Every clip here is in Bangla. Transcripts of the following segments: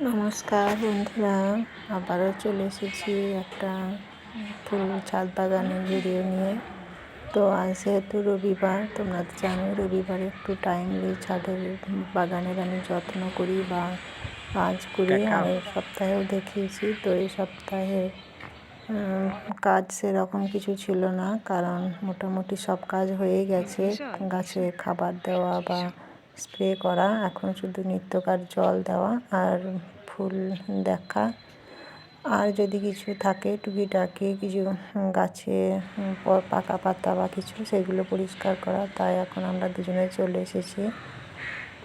নমস্কার বন্ধুরা, আবারও চলে এসেছি একটা ফুল ছাদ বাগানের ভিডিও নিয়ে। তো আজ যেহেতু রবিবার, তোমরা তো জানো রবিবারে একটু টাইমলি ছাদের বাগানের আমি যত্ন করি বা কাজ করি। আগের সপ্তাহেও দেখিয়েছি। তো এই সপ্তাহে কাজ সেরকম কিছু ছিল না, কারণ মোটামুটি সব কাজ হয়ে গেছে। গাছে খাবার দেওয়া বা স্প্রে করা, এখন শুধু নিত্যকার জল দেওয়া আর ফুল দেখা। আর যদি কিছু থাকে টুকিটাকি কিছু গাছে পাকা পাতা বা কিছু, সেগুলো পরিষ্কার করা। তাই এখন আমরা দুজনে চলে এসেছি।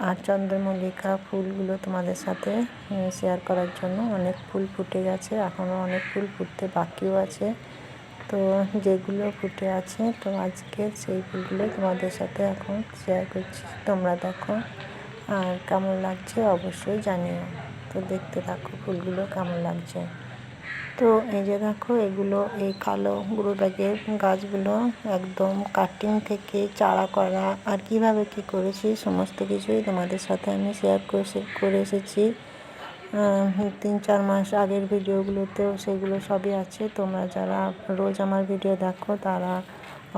আর চন্দ্রমল্লিকা ফুলগুলো তোমাদের সাথে শেয়ার করার জন্য। অনেক ফুল ফুটে গেছে, এখনও অনেক ফুল ফুটতে বাকিও আছে। তো যেগুলো ফুটে আছে, তো আজকে সেই ফুলগুলো তোমাদের সাথে এখন শেয়ার করছি। তোমরা দেখো আর কেমন লাগছে অবশ্যই জানিও। তো দেখতে থাকো ফুলগুলো কেমন লাগছে। তো এই যে দেখো, এগুলো এই কালো গ্রো ব্যাগের গাছগুলো একদম কাটিং থেকে চারা করা, আর কিভাবে কি করেছি সমস্ত কিছুই তোমাদের সাথে আমি শেয়ার করে এসেছি 3-4 মাস আগের ভিডিওগুলোতেও। সেগুলো সবই আছে। তোমরা যারা রোজ আমার ভিডিও দেখো তারা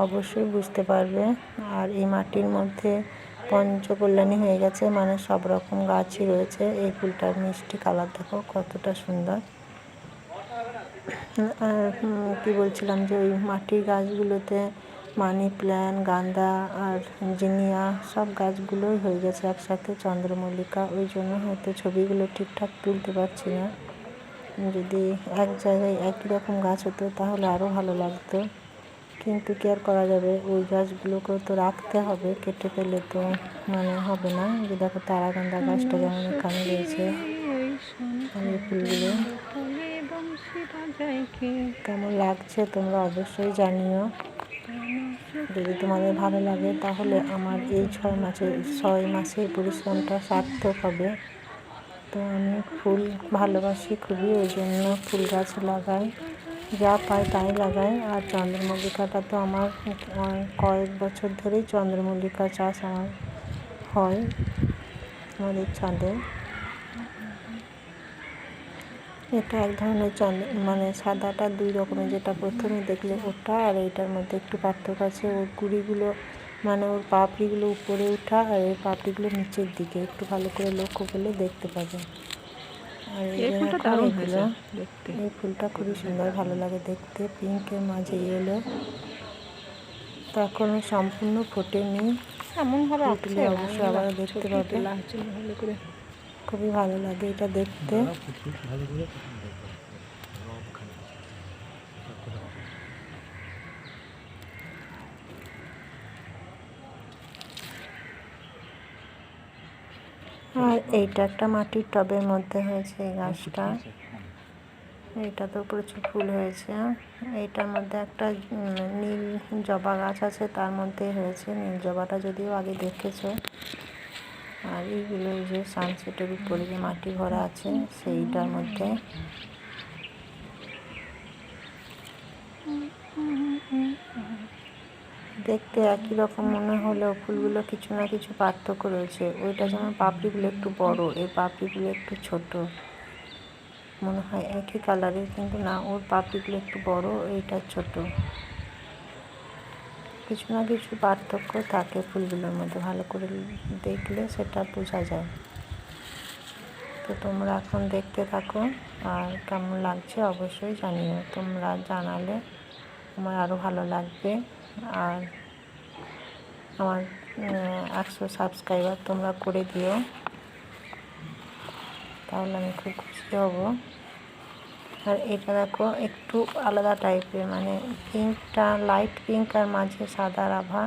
অবশ্যই বুঝতে পারবে। আর এই মাটির মধ্যে পঞ্চকল্যাণী হয়ে গেছে, মানে সব রকম গাছই রয়েছে। এই ফুলটার মিষ্টি কালার দেখো কতটা সুন্দর। আর কী বলছিলাম, যে ওই মাটির গাছগুলোতে মানি প্ল্যান্ট, গাঁদা আর জিনিয়া সব গাছগুলোই হয়ে গেছে একসাথে। চন্দ্রমল্লিকা, ওই জন্য হয়তো ছবিগুলো ঠিকঠাক তুলতে পারছি না। যদি এক জায়গায় একই রকম গাছ হতো তাহলে আরও ভালো লাগতো, কিন্তু কি আর করা যাবে, ওই গাছগুলোকেও তো রাখতে হবে, কেটে ফেলে তো মানে হবে না। যে দেখো তারাগন্ধা গাছটা যেমন এখানে রয়েছে। আর এই ফুলগুলো কেমন লাগছে তোমরা অবশ্যই জানিও। যদি তোমাদের ভালো লাগে তাহলে আমার এই 6 মাসের পরিশ্রমটা সার্থক হবে। তো আমি ফুল ভালোবাসি খুবই, ওই জন্য ফুল গাছ লাগাই, যা পাই তাই লাগাই। আর চন্দ্রমল্লিকাটা তো আমার কয়েক বছর ধরেই চন্দ্রমল্লিকা চাষ আমার হয় আমাদের ছাদে। এটা এক ধরনের মানে সাদাটা 2 রকমের, যেটা প্রথমে দেখলে ওটা, আর এইটার মধ্যে একটু পার্থক্য আছে। ওর কুড়িগুলো মানে ওর পাপড়িগুলো উপরে ওঠা, আর এর পাপড়িগুলো নিচের দিকে। একটু ভালো করে লক্ষ্য করলে দেখতে পাবে। আর এই ফুলটা খুবই সুন্দর, ভালো লাগে দেখতে। পিঙ্কের মাঝে ইয়েলো, তো এখনও সম্পূর্ণ ফোটেনি। এমনভাবে ফুটলে অবশ্যই আবার দেখতে পাবে। খুবই ভালো লাগে এটা দেখতে। আর এইটা একটা মাটির টবের মধ্যে হয়েছে এই গাছটা। এইটাতেও প্রচুর ফুল হয়েছে। এইটার মধ্যে একটা নীল জবা গাছ আছে, তার মধ্যে হয়েছে নীল জবাটা, যদিও আগে দেখেছো। আর এইগুলো এই যে সানসেটের উপরে যে মাটি ভরা আছে সেইটার মধ্যে। দেখতে একই রকম মনে হলেও ফুলগুলো কিছু না কিছু পার্থক্য রয়েছে। ওইটা যেমন পাপড়িগুলো একটু বড়, এই পাপড়িগুলো একটু ছোট। মনে হয় একই কালারের, কিন্তু না, ওর পাপড়িগুলো একটু বড়, এইটা ছোট। কিছু না কিছু পার্থক্য থাকে ফুলগুলোর মধ্যে, ভালো করে দেখলে সেটা বোঝা যায়। তো তোমরা এখন দেখতে থাকো, আর কেমন লাগছে অবশ্যই জানিও। তোমরা জানালে আমার আরও ভালো লাগবে। আর আমার 100 সাবস্ক্রাইবার তোমরা করে দিও, তাহলে আমি খুব খুশি হব। আর এটা দেখো একটু আলাদা টাইপের, মানে পিঙ্কটা লাইট পিঙ্ক আর মাঝে সাদার আভা,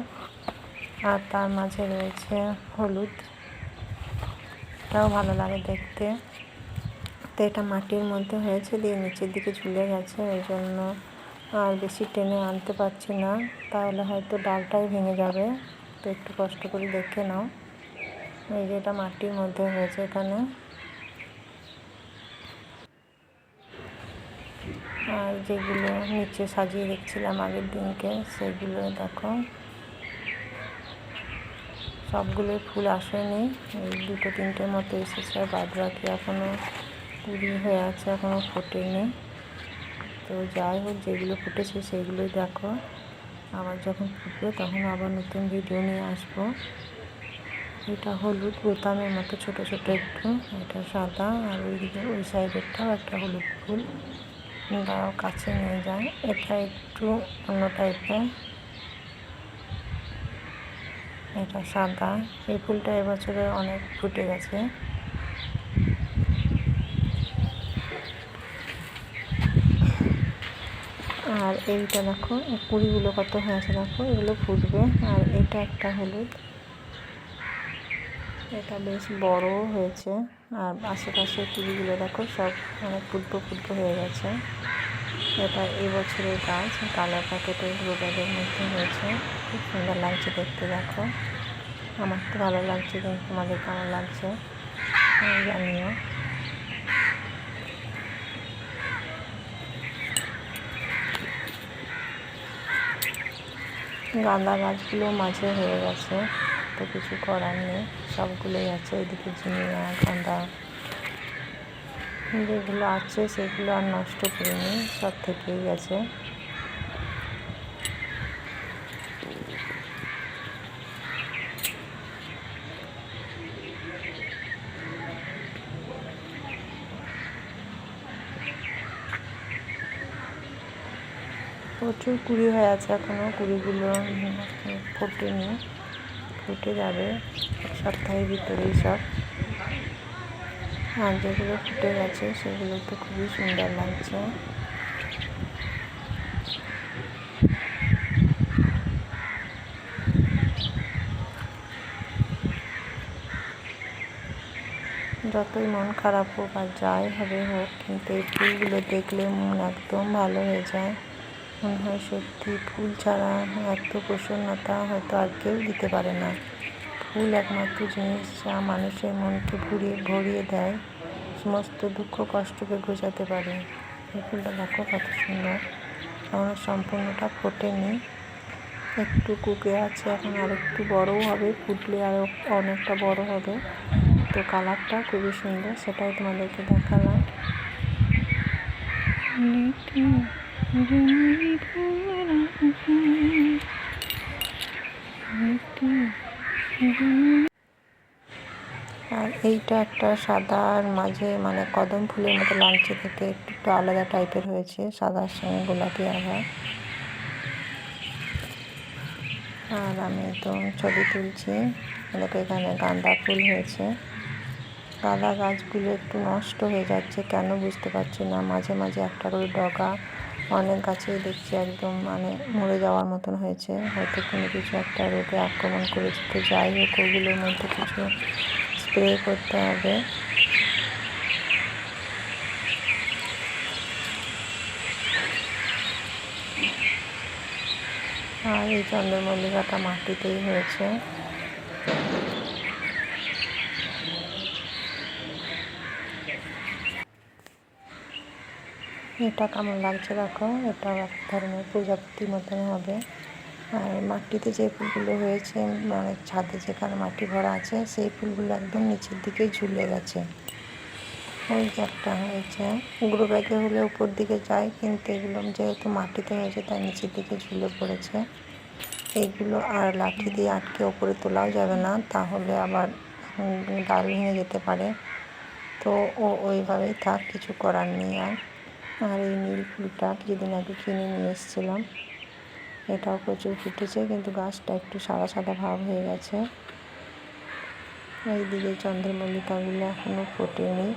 আর তার মাঝে রয়েছে হলুদ। এটাও ভালো লাগে দেখতে। তো এটা মাটির মধ্যে হয়েছে, দিয়ে নিচের দিকে ঝুলে গেছে, ওই জন্য আর বেশি টেনে আনতে পারছি না, তাহলে হয়তো ডালটাই ভেঙে যাবে। তো একটু কষ্ট করে দেখে নাও। এই যে এটা মাটির মধ্যে হয়েছে এখানে। আর যেগুলো নিচে সাজিয়ে দেখছিলাম আগের দিনকে, সেগুলো দেখো সবগুলোই ফুল আসেনি, এই 2-3টে মতো এসেছে, আর বাদ বাকি এখনও কুড়ি হয়ে আছে, এখনও ফোটেনি। তো যাই হোক, যেগুলো ফুটেছে সেগুলোই দেখো। আবার যখন ফুটবে তখন আবার নতুন ভিডিও নিয়ে আসবো। এটা হলুদ বোতামের মতো ছোট ছোট একটু, এটা সাদা, আর ওইদিকে ওই সাইডেরটাও একটা হলুদ ফুল। দাঁড়াও কাছে নিয়ে যায়, এটা একটু অন্য টাইপের, এটা সাদা। এই ফুলটা এবছরে অনেক ফুটে গেছে। আর এইটা দেখো, কুড়িগুলো কত হয়েছে দেখো, এগুলো ফুটবে। আর এটা একটা হলুদ, এটা বেশ বড় হয়েছে। আর আশেপাশে কুড়িগুলো দেখো সব মানে ফুটবো ফুটবো হয়ে গেছে। এটা এবছরের গাছ, কালার প্যাকেটের গ্রো ব্যাগের মধ্যে হয়েছে। খুব সুন্দর লাগছে দেখতে দেখো। আমার তো ভালো লাগছে, কিন্তু তোমাদের কেমন লাগছে জানিও। গাঁদা গাছগুলো মাঝে হয়ে গেছে, তো কিছু করার নেই, সবগুলোই আছে। এদিকে জিনিয়া, গাঁদা যেগুলো আছে সেগুলো আর নষ্ট করিনি, সব থেকেই গেছে। প্রচুর কুড়ি হয়ে আছে, এখনও কুড়িগুলো ফোটেনি, ফুটে যাবে এক সপ্তাহের ভিতরেই সব। আর যেগুলো ফুটে গেছে সেগুলো তো খুবই সুন্দর লাগছে। যতই মন খারাপ হোক আর যাই হবে হোক, কিন্তু এই ফুলগুলো দেখলে মন একদম ভালো হয়ে যায়। মনে হয় সত্যি ফুল ছাড়া এত প্রসন্নতা হয়তো আর কেউ দিতে পারে না। ফুল একমাত্র জিনিস যা মানুষের মনকে ভরিয়ে দেয়, সমস্ত দুঃখ কষ্টকে ঘোচাতে পারে। এই ফুলটা দেখো কত সুন্দর, এখনও সম্পূর্ণটা ফোটেনি, একটু কুঁকড়ে আছে, এখন আর একটু বড়ও হবে, ফুটলে আরও অনেকটা বড় হবে। তো কালারটা খুবই সুন্দর, সেটাই তোমাদেরকে দেখালাম। আর এইটা একটা সাদা আর মাঝে মানে কদম ফুলের মতো লাগছে দেখতে, একটু একটু আলাদা টাইপের হয়েছে, সাদার সঙ্গে গোলাপি আবার। আর আমি তো ছবি তুলছি, দেখো এখানে গাঁদা ফুল হয়েছে। গাঁদা গাছগুলো একটু নষ্ট হয়ে যাচ্ছে, কেন বুঝতে পারছি না। মাঝে মাঝে একটা করে ডগা, অনেক গাছেই দেখছি একদম মানে মরে যাওয়ার মতন হয়েছে, হয়তো কোনো কিছু একটা রোগে আক্রমণ করেছে। তো যাই হোক, ওগুলোর মধ্যে কিছু স্প্রে করতে হবে। আর এই চন্দ্রমল্লিকাটা মাটিতেই হয়েছে। এটা কেমন লাগছে দেখো, এটাও এক ধরনের প্রজাপতির মতন হবে। আর মাটিতে যে ফুলগুলো হয়েছে, মানে ছাদে যেখানে মাটি ভরা আছে, সেই ফুলগুলো একদম নিচের দিকে ঝুলে গেছে। ওই যে একটা হয়েছে, গ্রো ব্যাগে হলে উপর দিকে যায়, কিন্তু এগুলো যেহেতু মাটিতে হয়েছে তাই নিচের দিকে ঝুলে পড়েছে। এইগুলো আর লাঠি দিয়ে আটকে ওপরে তোলাও যাবে না, তাহলে আবার ডাল ভেঙে যেতে পারে। তো ওইভাবেই থাক, কিছু করার নেই আর। আর এই নীল ফুলটা কিছুদিন আগে কিনে নিয়ে এসেছিলাম, এটাও প্রচুর ফুটেছে, কিন্তু গাছটা একটু সাদা সাদা ভাব হয়ে গেছে। এইদিকে চন্দ্রমল্লিকাগুলো এখনও ফোটেনি,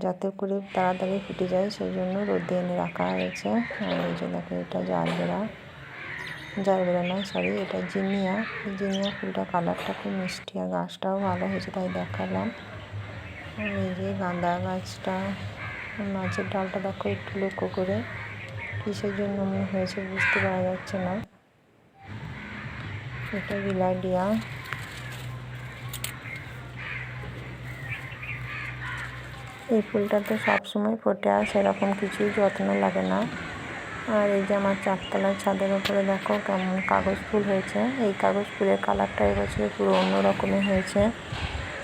যাতে করে তাড়াতাড়ি ফুটে যায় সেই জন্য রোদে এনে রাখা হয়েছে। আর এই যে দেখো, এটা জারবেরা নয় সরি, এটা জিনিয়া। জিনিয়া ফুলটা কালারটা খুব মিষ্টি, আর গাছটাও ভালো হয়েছে তাই দেখালাম। আর এই যে গাঁদা গাছটা, মাছের ডালটা দেখো একটু লক্ষ্য করে, কিসের জন্য মনে হয়েছে বুঝতে পারা যাচ্ছে না। এটা বিলাডিয়া। এই ফুলটা তো সবসময় ফোটে, আর সেরকম কিছুই যত্ন লাগে না। আর এই যে আমার চারতলার ছাদের উপরে দেখো কেমন কাগজ ফুল হয়েছে। এই কাগজ ফুলের কালারটা এবছরে পুরো অন্য রকমের হয়েছে,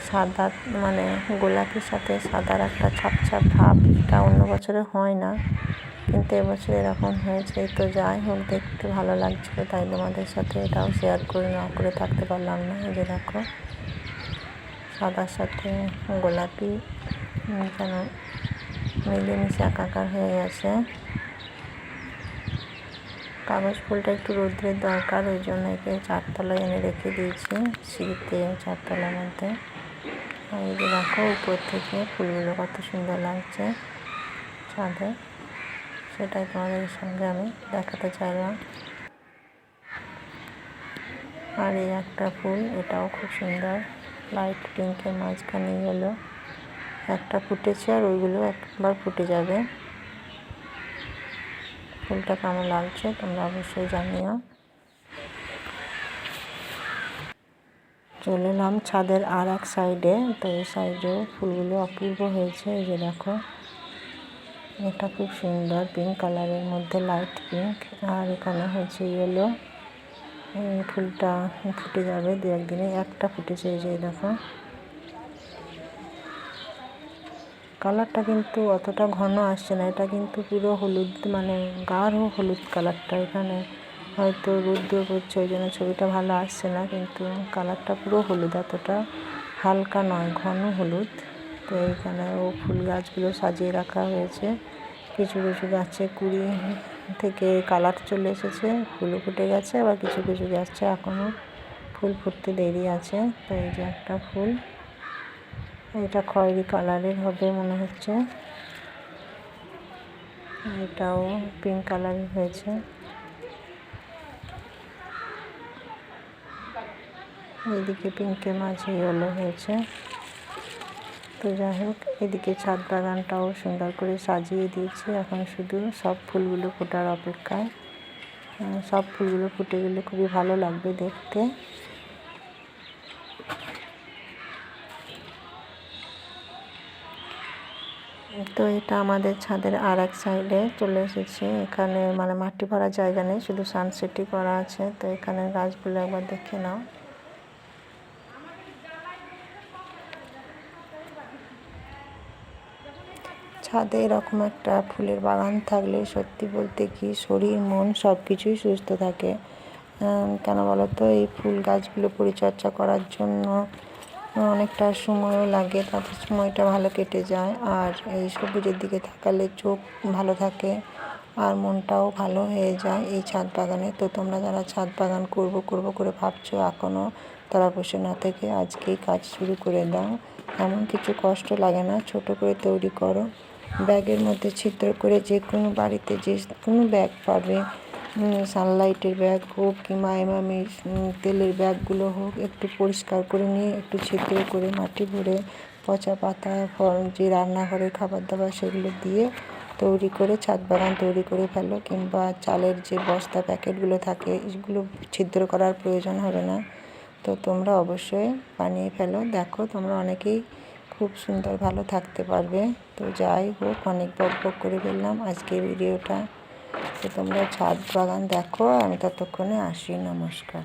সাদা মানে গোলাপির সাথে সাদার একটা ছাপ ছাপ ভাব, এটা অন্য বছরে হয় না, কিন্তু এবছর এরকম হয়েছে। তো যাই হোক, দেখতে ভালো লাগছিলো, তাই তোমাদের সাথে এটাও শেয়ার করে না করে থাকতে পারলাম না। এই যে দেখো, সাদার সাথে গোলাপি যেন মিলেমিশে একাকার হয়ে গেছে। কাগজ ফুলটা একটু রৌদ্রের দরকার, ওই জন্য একে চারতলায় এনে রেখে দিয়েছি, সিঁড়িতে চারতলার মধ্যে। আর এই যে দেখো, উপর থেকে ফুলগুলো কত সুন্দর লাগছে ছাদে, সেটাই তোমাদের সঙ্গে আমি দেখাতে চাইলাম। আর এই একটা ফুল, এটাও খুব সুন্দর, লাইট পিঙ্কের মাঝখানে হলো একটা ফুটেছে, আর ওইগুলো একবার ফুটে যাবে। ফুলটা কেমন লাগছে তোমরা অবশ্যই জানিও। চলে এলাম ছাদের আর এক সাইডে, তো এই সাইডেও ফুলগুলো অপূর্ব হয়েছে। এই যে দেখো, এটা খুব সুন্দর পিঙ্ক কালারের মধ্যে, লাইট পিঙ্ক, আর এখানে হচ্ছে ইয়েলো। এই ফুলটা ফুটে যাবে দু একদিনে, একটা ফুটেছে। এই যে দেখো, কালারটা কিন্তু অতটা ঘন আসছে না, এটা কিন্তু পুরো হলুদ, মানে গাঢ় হলুদ কালারটা। এখানে হয়তো রোদ্দুর পড়ছে, ওই জন্য ছবিটা ভালো আসছে না, কিন্তু কালারটা পুরো হলুদ, এতটা হালকা নয়, ঘন হলুদ। তো এইখানে ফুল গাছগুলো সাজিয়ে রাখা হয়েছে। কিছু কিছু গাছে কুড়ি থেকে কালার চলে এসেছে, ফুলও ফুটে গেছে, আবার কিছু কিছু গাছে এখনও ফুল ফুটতে দেরি আছে। তো এই যে একটা ফুল, এটা খয়েরি কালারের হবে মনে হচ্ছে, এটাও পিঙ্ক কালারের হয়েছে। এইদিকে পিঙ্কের মাঝে ইয়েলো হয়েছে। তো যাই হোক, এদিকে ছাদ বাগানটাও সুন্দর করে সাজিয়ে দিয়েছি, এখন শুধু সব ফুলগুলো ফোটার অপেক্ষায়। সব ফুলগুলো ফুটে গেলে খুবই ভালো লাগবে দেখতে। তো এটা আমাদের ছাদের আর এক সাইডে চলে এসেছে, এখানে মানে মাটি ভরা জায়গা নেই, শুধু সানসেটই করা আছে। তো এখানে গাছগুলো একবার দেখে নাও। ছাদে এরকম একটা ফুলের বাগান থাকলে সত্যি বলতে কি শরীর মন সব কিছুই সুস্থ থাকে। কেন বলো তো, এই ফুল গাছগুলো পরিচর্যা করার জন্য অনেকটা সময়ও লাগে, তাতে সময়টা ভালো কেটে যায়। আর এই সবুজের দিকে তাকালে চোখ ভালো থাকে, আর মনটাও ভালো হয়ে যায় এই ছাদ বাগানে। তো তোমরা যারা ছাদ বাগান করবো করে ভাবছো, এখনও তারা বসে না থেকে আজকেই কাজ শুরু করে দাও। এমন কিছু কষ্ট লাগে না, ছোট করে তৈরি করো, ব্যাগের মধ্যে ছিদ্র করে, যে কোনো বাড়িতে যে কোনো ব্যাগ পাবে, সানলাইটের ব্যাগ হোক কিংবা এমামি তেলের ব্যাগগুলো হোক, একটু পরিষ্কার করে নিয়ে একটু ছিদ্র করে মাটি ভরে পচা পাতা, ফল, যে রান্নাঘরের খাবার দাবার সেগুলো দিয়ে তৈরি করে ছাদ বাগান তৈরি করে ফেলো। কিংবা চালের যে বস্তা প্যাকেটগুলো থাকে, এগুলো ছিদ্র করার প্রয়োজন হবে না। তো তোমরা অবশ্যই বানিয়ে ফেলো, দেখো তোমরা অনেকেই খুব সুন্দর ভালো থাকতে পারবে। তো যাই হোক, অনেক বক করে ফেললাম আজকের ভিডিওটা। তো তোমরা ছাদ বাগান দেখো, আমি ততক্ষণে আসি, নমস্কার।